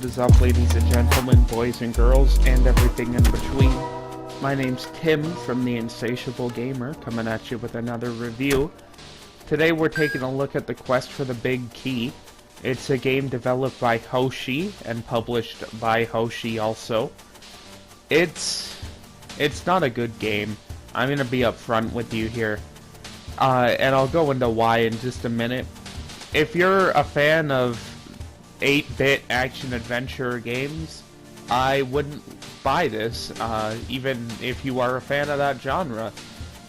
What is up, ladies and gentlemen, boys and girls, and everything in between? My name's Tim from The Insatiable Gamer, coming at you with another review. Today we're taking a look at The Quest for the Big Key. It's a game developed by Hoshi, and published by Hoshi also. It's not a good game. I'm gonna be upfront with you here. And I'll go into why in just a minute. If you're a fan of 8-bit action-adventure games, I wouldn't buy this, even if you are a fan of that genre.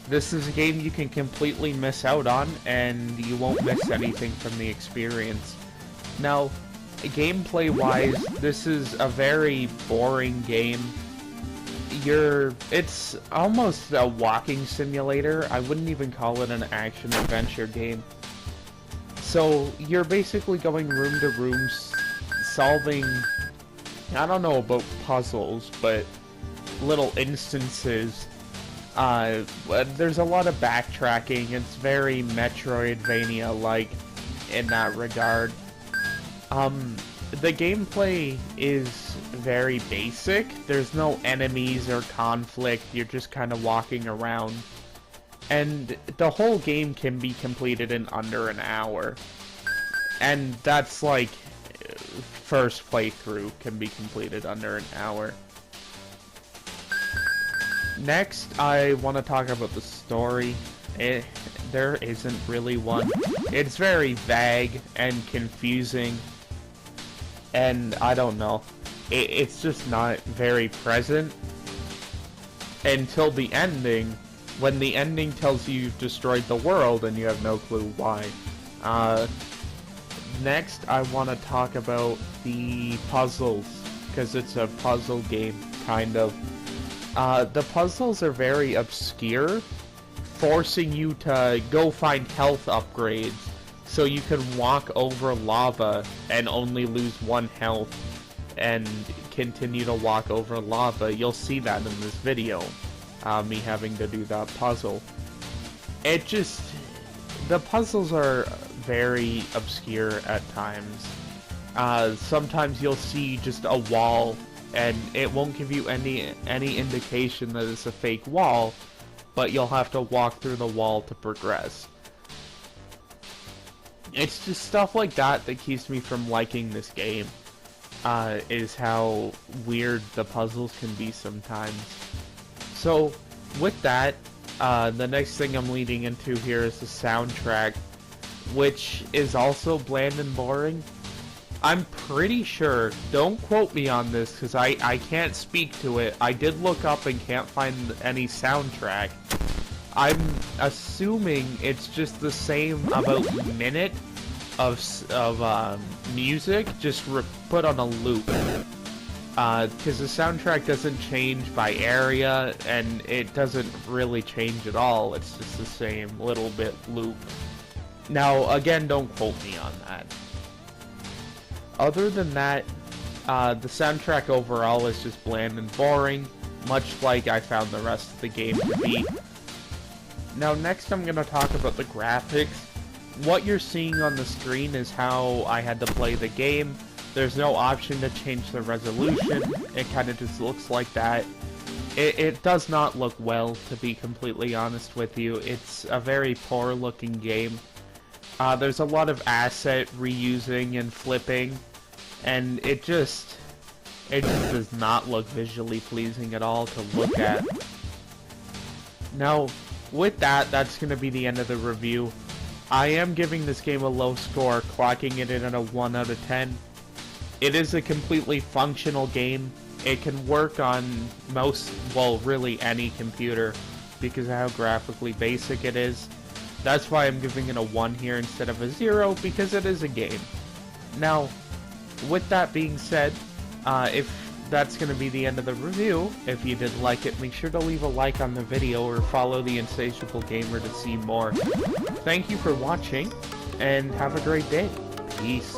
This is a game you can completely miss out on, and you won't miss anything from the experience. Now, gameplay-wise, this is a very boring game. It's almost a walking simulator. I wouldn't even call it an action-adventure game. So, you're basically going room to room, solving, I don't know about puzzles, but little instances. There's a lot of backtracking. It's very Metroidvania-like in that regard. The gameplay is very basic. There's no enemies or conflict. You're just kind of walking around. And the whole game can be completed in under an hour. And that's like, first playthrough can be completed under an hour. Next, I want to talk about the story. There isn't really one. It's very vague and confusing. And I don't know. It's just not very present. Until the ending, when the ending tells you you've destroyed the world and you have no clue why. Next, I want to talk about the puzzles, because it's a puzzle game, kind of. The puzzles are very obscure, forcing you to go find health upgrades, so you can walk over lava and only lose 1 health, and continue to walk over lava. You'll see that in this video, me having to do that puzzle. The puzzles are very obscure at times. Sometimes you'll see just a wall, and it won't give you any indication that it's a fake wall, but you'll have to walk through the wall to progress. It's just stuff like that that keeps me from liking this game, is how weird the puzzles can be sometimes. So, with that, the next thing I'm leading into here is the soundtrack, which is also bland and boring. I'm pretty sure, don't quote me on this because I can't speak to it. I did look up and can't find any soundtrack. I'm assuming it's just the same about minute of music, just put on a loop. Because the soundtrack doesn't change by area, and it doesn't really change at all. It's just the same little bit loop. Now, again, don't quote me on that. Other than that, the soundtrack overall is just bland and boring, much like I found the rest of the game to be. Now, next I'm going to talk about the graphics. What you're seeing on the screen is how I had to play the game. There's no option to change the resolution. It kind of just looks like that. It does not look well, to be completely honest with you. It's a very poor looking game. There's a lot of asset reusing and flipping, and it just does not look visually pleasing at all to look at. Now, with that, that's going to be the end of the review. I am giving this game a low score, clocking it in at a 1 out of 10. It is a completely functional game. It can work on really any computer because of how graphically basic it is. That's why I'm giving it a 1 here instead of a 0, because it is a game. Now, with that being said, if that's going to be the end of the review, if you did like it, make sure to leave a like on the video or follow The Insatiable Gamer to see more. Thank you for watching, and have a great day. Peace.